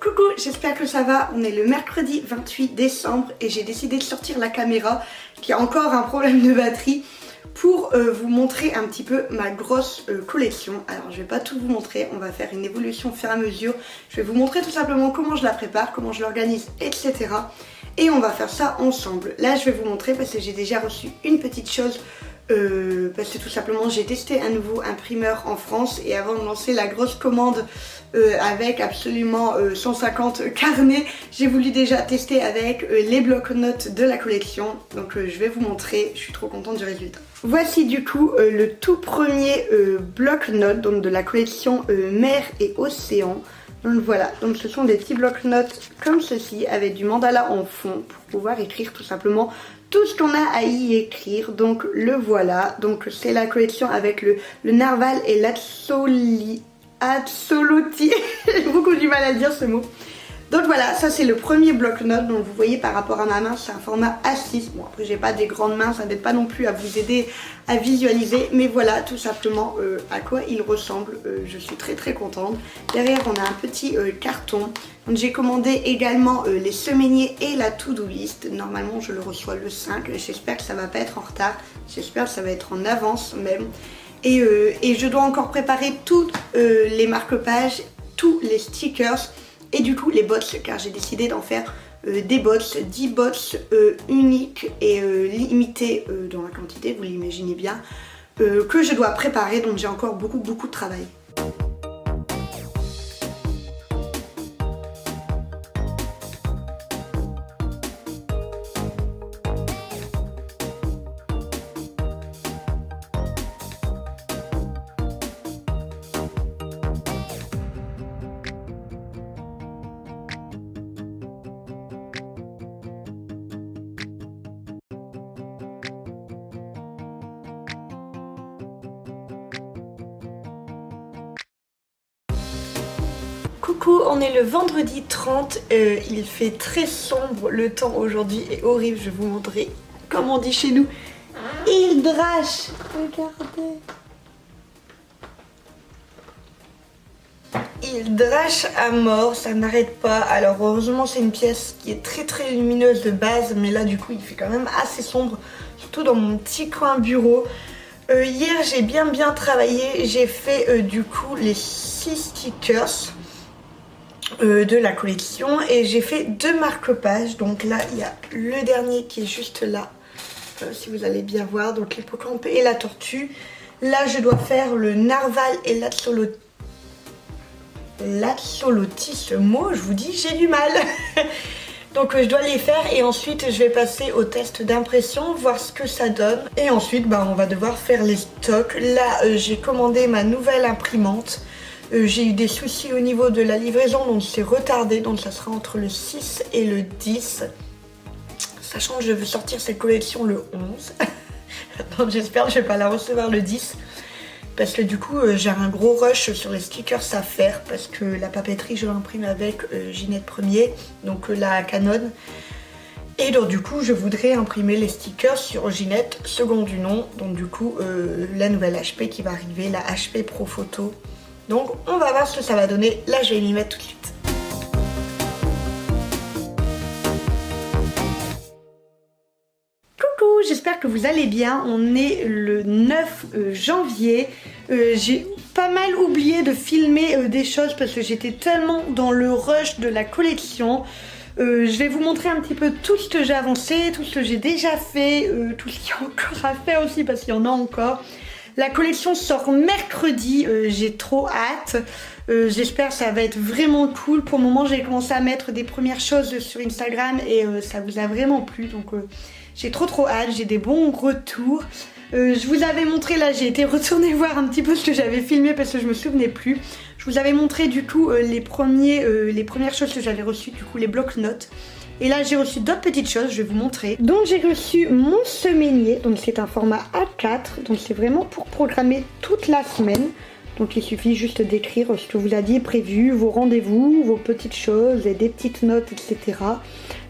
Coucou, j'espère que ça va. On est le mercredi 28 décembre et j'ai décidé de sortir la caméra qui a encore un problème de batterie pour vous montrer un petit peu ma grosse collection. Alors je vais pas tout vous montrer, on va faire une évolution au fur et à mesure. Je vais vous montrer tout simplement comment je la prépare, comment je l'organise, etc. Et on va faire ça ensemble. Là je vais vous montrer parce que j'ai déjà reçu une petite chose. Parce que tout simplement j'ai testé un nouveau imprimeur en France et avant de lancer la grosse commande avec absolument 150 carnets, j'ai voulu déjà tester avec les blocs-notes de la collection. Donc je vais vous montrer, je suis trop contente du résultat. Voici du coup le tout premier bloc-notes donc de la collection mer et océan. Donc voilà, donc ce sont des petits blocs-notes comme ceci avec du mandala en fond pour pouvoir écrire tout simplement tout ce qu'on a à y écrire. Donc le voilà, donc c'est la collection avec le narval et l'atsolotti. J'ai beaucoup du mal à dire ce mot. Donc voilà, ça c'est le premier bloc-notes. Donc vous voyez par rapport à ma main, c'est un format A6. Bon après j'ai pas des grandes mains, ça n'aide pas non plus à vous aider à visualiser. Mais voilà tout simplement à quoi il ressemble. Je suis très contente. Derrière on a un petit carton. Donc j'ai commandé également les semainiers et la to-do list. Normalement je le reçois le 5. J'espère que ça va pas être en retard. J'espère que ça va être en avance même. Et je dois encore préparer tous les marque-pages, tous les stickers. Et du coup les bots, car j'ai décidé d'en faire des bots, 10 bots uniques et limités dans la quantité, vous l'imaginez bien, que je dois préparer, donc j'ai encore beaucoup de travail. Coucou, on est le vendredi 30, il fait très sombre, le temps aujourd'hui est horrible, je vais vous montrer comme on dit chez nous. Il drache, regardez. Il drache à mort, ça n'arrête pas. Alors heureusement c'est une pièce qui est très lumineuse de base, mais là du coup il fait quand même assez sombre, surtout dans mon petit coin bureau. Hier j'ai bien travaillé, j'ai fait du coup les 6 stickers de la collection et j'ai fait 2 marque-pages. Donc là il y a le dernier qui est juste là, si vous allez bien voir, donc l'hippocampe et la tortue. Là je dois faire le narval et l'atsolotti, ce mot je vous dis j'ai du mal. Donc je dois les faire et ensuite je vais passer au test d'impression, voir ce que ça donne. Et ensuite on va devoir faire les stocks. Là j'ai commandé ma nouvelle imprimante. J'ai eu des soucis au niveau de la livraison, donc c'est retardé, donc ça sera entre le 6 et le 10. Sachant que je veux sortir cette collection le 11. Donc j'espère que je vais pas la recevoir le 10. Parce que du coup j'ai un gros rush sur les stickers à faire. Parce que la papeterie je l'imprime avec Ginette Premier, donc la Canon. Et donc du coup je voudrais imprimer les stickers sur Ginette second du nom. Donc du coup la nouvelle HP qui va arriver, la HP Pro Photo. Donc on va voir ce que ça va donner. Là je vais m'y mettre tout de suite. Coucou, j'espère que vous allez bien. On est le 9 janvier. J'ai pas mal oublié de filmer des choses parce que j'étais tellement dans le rush de la collection. Je vais vous montrer un petit peu tout ce que j'ai avancé, tout ce que j'ai déjà fait, tout ce qu'il y a encore à faire aussi parce qu'il y en a encore. La collection sort mercredi, j'ai trop hâte. J'espère que ça va être vraiment cool. Pour le moment, j'ai commencé à mettre des premières choses sur Instagram et ça vous a vraiment plu. Donc j'ai trop hâte, j'ai des bons retours. Je vous avais montré, là j'ai été retourner voir un petit peu ce que j'avais filmé parce que je me souvenais plus. Je vous avais montré du coup les premières choses que j'avais reçues, du coup les blocs-notes. Et là j'ai reçu d'autres petites choses, je vais vous montrer. Donc j'ai reçu mon semainier, donc c'est un format A4, donc c'est vraiment pour programmer toute la semaine. Donc il suffit juste d'écrire ce que vous aviez prévu, vos rendez-vous, vos petites choses et des petites notes, etc.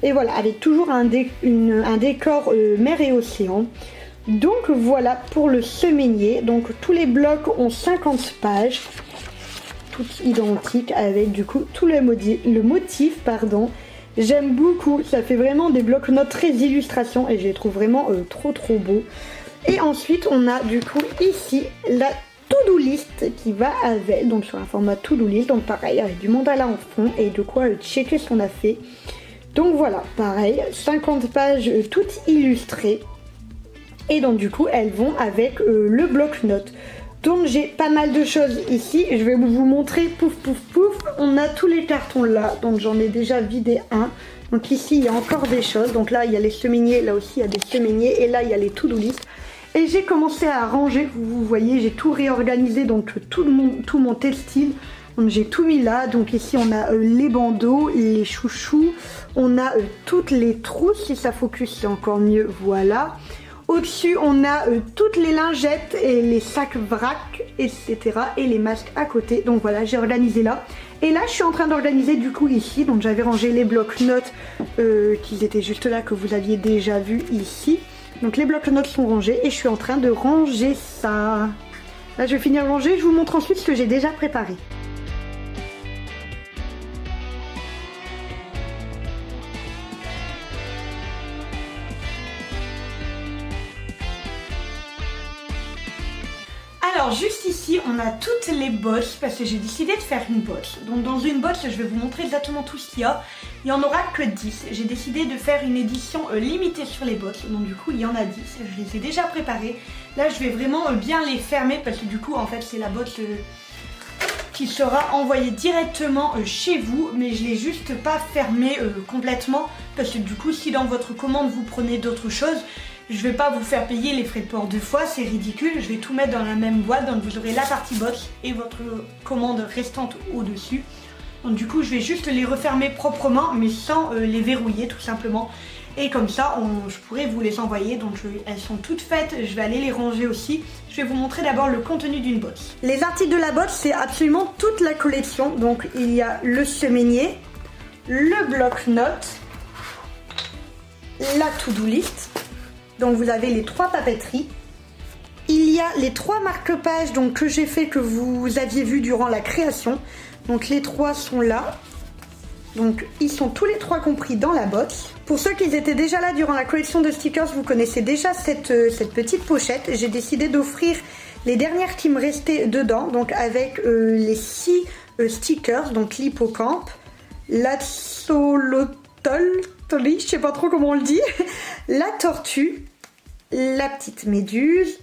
Et voilà, avec toujours un décor mer et océan. Donc voilà pour le semainier, donc tous les blocs ont 50 pages. toutes identiques avec du coup tout le motif, pardon. J'aime beaucoup, ça fait vraiment des blocs-notes très illustrations et je les trouve vraiment trop beaux. Et ensuite on a du coup ici la to-do list qui va avec, donc sur un format to-do list, donc pareil avec du mandala en fond et de quoi checker ce qu'on a fait. Donc voilà, pareil, 50 pages toutes illustrées. Et donc du coup elles vont avec le bloc-notes. Donc j'ai pas mal de choses ici, je vais vous montrer, pouf pouf pouf, on a tous les cartons là, donc j'en ai déjà vidé un. Donc ici il y a encore des choses, donc là il y a les semainiers, là aussi il y a des semainiers, et là il y a les to-do list. Et j'ai commencé à ranger, vous voyez, j'ai tout réorganisé, donc tout mon textile. Donc j'ai tout mis là, donc ici on a les bandeaux, les chouchous, on a toutes les trousses, si ça focus c'est encore mieux, voilà. Au-dessus, on a toutes les lingettes et les sacs vrac, etc. Et les masques à côté. Donc voilà, j'ai organisé là. Et là, je suis en train d'organiser du coup ici. Donc j'avais rangé les blocs-notes qui étaient juste là, que vous aviez déjà vu ici. Donc les blocs-notes sont rangés et je suis en train de ranger ça. Là, je vais finir de ranger. Je vous montre ensuite ce que j'ai déjà préparé. Alors juste ici on a toutes les bottes parce que j'ai décidé de faire une botte. Donc dans une botte je vais vous montrer exactement tout ce qu'il y a. Il n'y en aura que 10. J'ai décidé de faire une édition limitée sur les bottes. Donc du coup il y en a 10. Je les ai déjà préparées. Là je vais vraiment bien les fermer parce que du coup en fait c'est la botte qui sera envoyée directement chez vous. Mais je l'ai juste pas fermée complètement parce que du coup si dans votre commande vous prenez d'autres choses, je vais pas vous faire payer les frais de port deux fois, c'est ridicule. Je vais tout mettre dans la même boîte, donc vous aurez la partie box et votre commande restante au-dessus. Donc du coup je vais juste les refermer proprement mais sans les verrouiller tout simplement. Et comme ça je pourrai vous les envoyer, donc elles sont toutes faites, je vais aller les ranger aussi. Je vais vous montrer d'abord le contenu d'une box. Les articles de la box c'est absolument toute la collection. Donc il y a le semainier, le bloc-notes, la to-do list. Donc vous avez les 3 papeteries. Il y a les 3 marque-pages que j'ai fait, que vous aviez vu durant la création. Donc les 3 sont là. Donc ils sont tous les 3 compris dans la box. Pour ceux qui étaient déjà là durant la collection de stickers, vous connaissez déjà cette petite pochette. J'ai décidé d'offrir les dernières qui me restaient dedans. Donc avec les 6 stickers. Donc l'hippocampe, l'axolotl, je sais pas trop comment on le dit, la tortue, la petite méduse,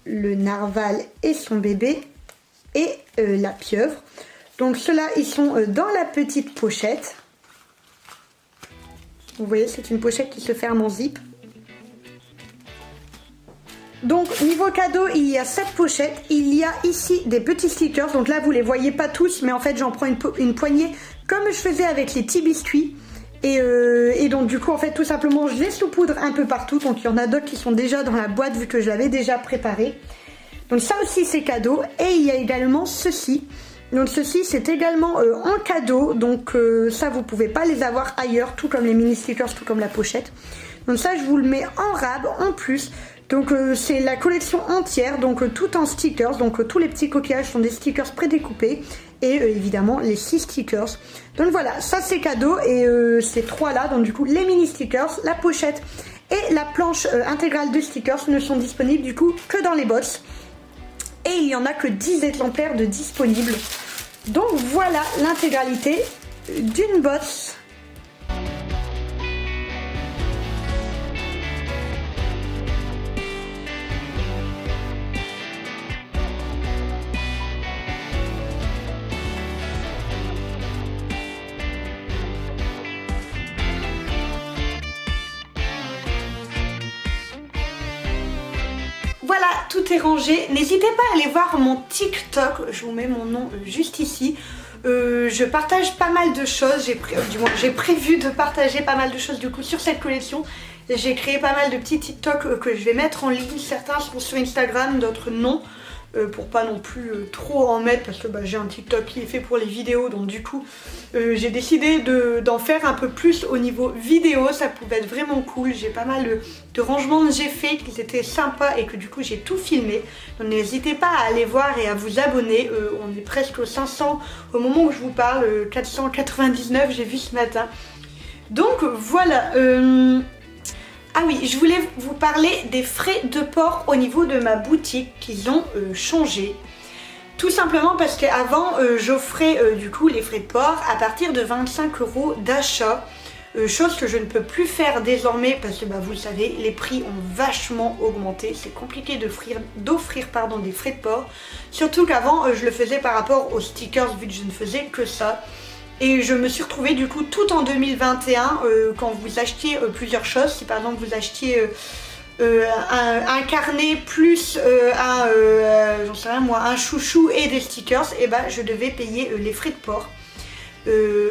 le narval et son bébé et la pieuvre. Donc ceux-là ils sont dans la petite pochette. Vous voyez, c'est une pochette qui se ferme en zip. Donc niveau cadeau il y a 7 pochettes. Il y a ici des petits stickers. Donc là vous les voyez pas tous, mais en fait j'en prends une poignée comme je faisais avec les petits biscuits. Et donc du coup en fait tout simplement je les saupoudre un peu partout. Donc il y en a d'autres qui sont déjà dans la boîte vu que je l'avais déjà préparé. Donc ça aussi c'est cadeau. Et il y a également ceci. Donc ceci c'est également en cadeau. Donc ça vous pouvez pas les avoir ailleurs, tout comme les mini stickers, tout comme la pochette. Donc ça je vous le mets en rab en plus. Donc c'est la collection entière, donc tout en stickers. Donc tous les petits coquillages sont des stickers prédécoupés. Et évidemment les 6 stickers. Donc voilà, ça c'est cadeau. Et ces 3 là, donc du coup les mini stickers, la pochette et la planche intégrale de stickers ne sont disponibles du coup que dans les box. Et il n'y en a que 10 exemplaires de disponibles. Donc voilà l'intégralité d'une box. Voilà, tout est rangé. N'hésitez pas à aller voir mon TikTok. Je vous mets mon nom juste ici. Je partage pas mal de choses. J'ai prévu de partager pas mal de choses du coup sur cette collection. J'ai créé pas mal de petits TikTok que je vais mettre en ligne. Certains seront sur Instagram, d'autres non. pour pas non plus trop en mettre parce que j'ai un TikTok qui est fait pour les vidéos, donc du coup j'ai décidé d'en faire un peu plus au niveau vidéo. Ça pouvait être vraiment cool. J'ai pas mal de rangements que j'ai fait qui étaient sympas et que du coup j'ai tout filmé. Donc n'hésitez pas à aller voir et à vous abonner. On est presque aux 500 au moment où je vous parle, 499 j'ai vu ce matin. Donc voilà. Ah oui, je voulais vous parler des frais de port au niveau de ma boutique qu'ils ont changé. Tout simplement parce qu'avant j'offrais du coup les frais de port à partir de 25 € d'achat. Chose que je ne peux plus faire désormais parce que vous le savez, les prix ont vachement augmenté. C'est compliqué d'offrir des frais de port. Surtout qu'avant je le faisais par rapport aux stickers vu que je ne faisais que ça. Et je me suis retrouvée du coup tout en 2021 quand vous achetiez plusieurs choses. Si par exemple vous achetiez un carnet plus j'en sais rien moi, un chouchou et des stickers, et je devais payer les frais de port.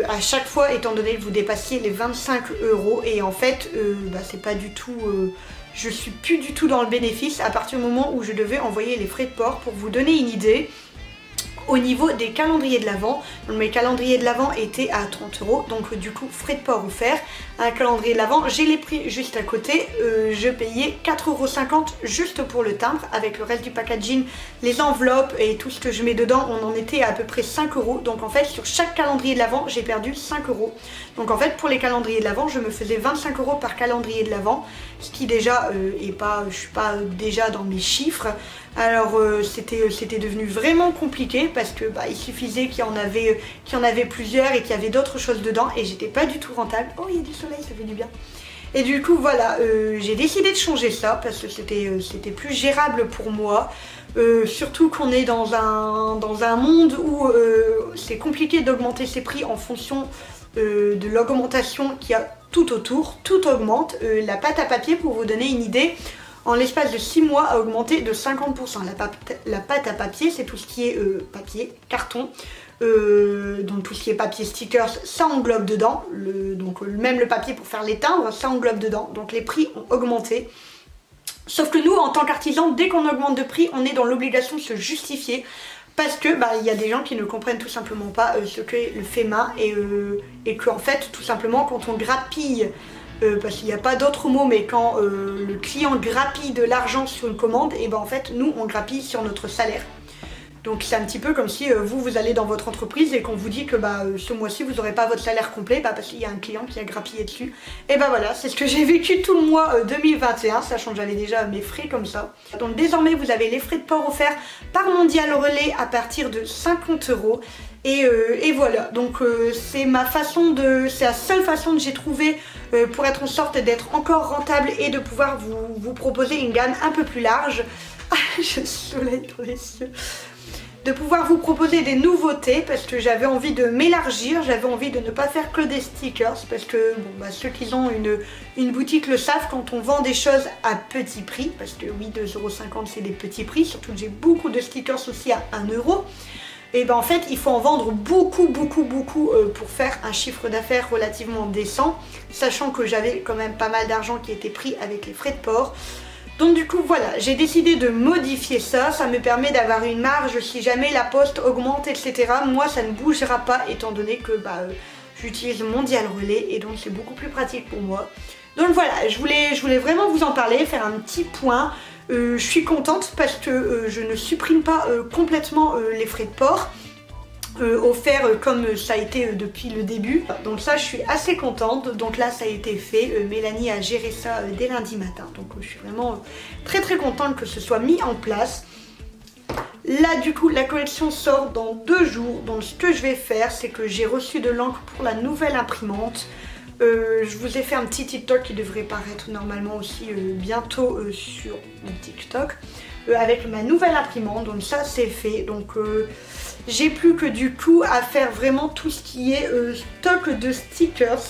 À chaque fois étant donné que vous dépassiez les 25 € et en fait c'est pas du tout je suis plus du tout dans le bénéfice à partir du moment où je devais envoyer les frais de port. Pour vous donner une idée, au niveau des calendriers de l'Avent, mes calendriers de l'Avent étaient à 30 €, donc du coup frais de port offerts. Un calendrier de l'Avent, j'ai les prix juste à côté, je payais 4,50 € juste pour le timbre, avec le reste du packaging, les enveloppes et tout ce que je mets dedans, on en était à peu près 5 €. Donc en fait sur chaque calendrier de l'Avent j'ai perdu 5 €. Donc en fait pour les calendriers de l'Avent je me faisais 25 € par calendrier de l'Avent, ce qui déjà est pas, je suis pas déjà dans mes chiffres. Alors c'était devenu vraiment compliqué parce que il suffisait qu'il y en avait plusieurs et qu'il y avait d'autres choses dedans et j'étais pas du tout rentable. Oh, il y a du soleil, ça fait du bien. Et du coup voilà, j'ai décidé de changer ça parce que c'était plus gérable pour moi. Surtout qu'on est dans un monde où c'est compliqué d'augmenter ses prix en fonction de l'augmentation qu'il y a tout autour. Tout augmente. La pâte à papier, pour vous donner une idée, en l'espace de 6 mois a augmenté de 50%. La pâte à papier, c'est tout ce qui est papier, carton, donc tout ce qui est papier stickers, ça englobe dedans. Donc même le papier pour faire les timbres, ça englobe dedans. Donc les prix ont augmenté. Sauf que nous, en tant qu'artisans, dès qu'on augmente de prix, on est dans l'obligation de se justifier. Parce que il y a des gens qui ne comprennent tout simplement pas ce qu'est le fait main et qu'en fait, tout simplement, quand on grappille, parce qu'il n'y a pas d'autre mot, mais quand le client grappille de l'argent sur une commande, et en fait nous on grappille sur notre salaire. Donc c'est un petit peu comme si vous allez dans votre entreprise et qu'on vous dit que ce mois-ci vous n'aurez pas votre salaire complet parce qu'il y a un client qui a grappillé dessus. Et voilà, c'est ce que j'ai vécu tout le mois 2021, sachant que j'avais déjà mes frais comme ça. Donc désormais vous avez les frais de port offerts par Mondial Relais à partir de 50 €. Et voilà, donc c'est la seule façon que j'ai trouvé pour être en sorte d'être encore rentable et de pouvoir vous proposer une gamme un peu plus large. J'ai le soleil dans les yeux. De pouvoir vous proposer des nouveautés parce que j'avais envie de m'élargir, j'avais envie de ne pas faire que des stickers parce que ceux qui ont une boutique le savent, quand on vend des choses à petit prix, parce que oui 2,50 € c'est des petits prix, surtout que j'ai beaucoup de stickers aussi à 1 €. Et en fait il faut en vendre beaucoup pour faire un chiffre d'affaires relativement décent, sachant que j'avais quand même pas mal d'argent qui était pris avec les frais de port. Donc du coup voilà, j'ai décidé de modifier ça, ça me permet d'avoir une marge si jamais la poste augmente, etc. Moi ça ne bougera pas étant donné que j'utilise Mondial Relais et donc c'est beaucoup plus pratique pour moi. Donc voilà, je voulais vraiment vous en parler, faire un petit point. Je suis contente parce que je ne supprime pas complètement les frais de port offert comme ça a été depuis le début. Donc ça je suis assez contente. Donc là ça a été fait, Mélanie a géré ça dès lundi matin. Donc je suis vraiment très contente que ce soit mis en place. Là du coup la collection sort dans 2 jours. Donc ce que je vais faire c'est que j'ai reçu de l'encre pour la nouvelle imprimante. Je vous ai fait un petit TikTok qui devrait paraître normalement aussi bientôt sur mon TikTok avec ma nouvelle imprimante. Donc ça c'est fait. Donc j'ai plus que du coup à faire vraiment tout ce qui est stock de stickers.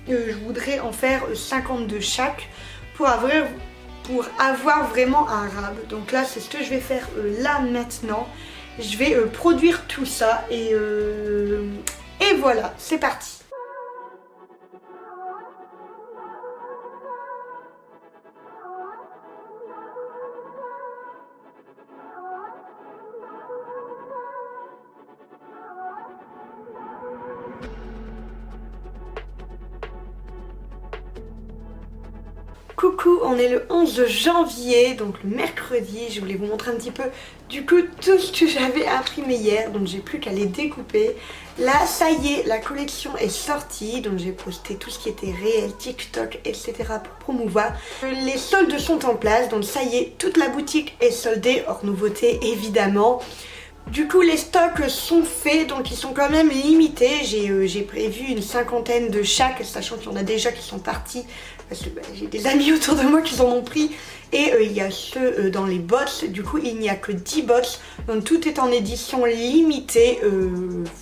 Je voudrais en faire 50 de chaque pour avoir vraiment un rab. Donc là c'est ce que je vais faire là maintenant. Je vais produire tout ça et voilà, c'est parti. Coucou, on est le 11 janvier, donc le mercredi. Je voulais vous montrer un petit peu du coup tout ce que j'avais imprimé hier, donc j'ai plus qu'à les découper. Là ça y est, la collection est sortie, donc j'ai posté tout ce qui était réel, TikTok, etc. pour promouvoir. Les soldes sont en place, donc ça y est, toute la boutique est soldée, hors nouveauté évidemment. Du coup les stocks sont faits, donc ils sont quand même limités. J'ai prévu une cinquantaine de chaque, sachant qu'il y en a déjà qui sont partis parce que j'ai des amis autour de moi qui en ont pris. Et il y a ceux dans les box, du coup il n'y a que 10 box, donc tout est en édition limitée.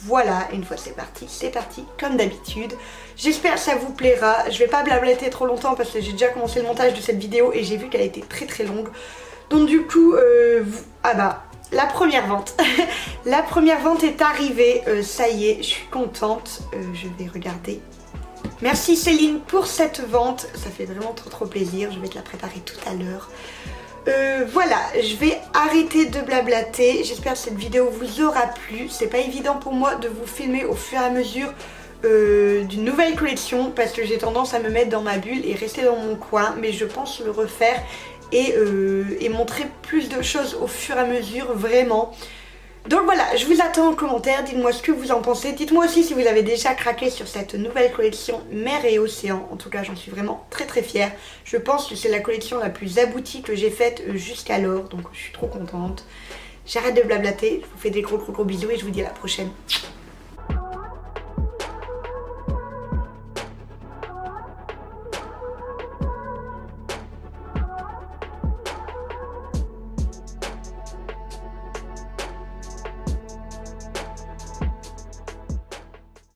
Voilà, une fois c'est parti comme d'habitude. J'espère que ça vous plaira. Je vais pas blablater trop longtemps parce que j'ai déjà commencé le montage de cette vidéo et j'ai vu qu'elle était très longue. Donc du coup, la première vente. La première vente est arrivée, ça y est, je suis contente. Je vais regarder. Merci Céline pour cette vente, ça fait vraiment trop plaisir, je vais te la préparer tout à l'heure. Voilà, je vais arrêter de blablater, j'espère que cette vidéo vous aura plu. C'est pas évident pour moi de vous filmer au fur et à mesure d'une nouvelle collection parce que j'ai tendance à me mettre dans ma bulle et rester dans mon coin, mais je pense le refaire et montrer plus de choses au fur et à mesure, vraiment. Donc voilà, je vous attends en commentaire, dites-moi ce que vous en pensez. Dites-moi aussi si vous avez déjà craqué sur cette nouvelle collection Mer et Océan. En tout cas, j'en suis vraiment très fière. Je pense que c'est la collection la plus aboutie que j'ai faite jusqu'alors, donc je suis trop contente. J'arrête de blablater, je vous fais des gros bisous et je vous dis à la prochaine.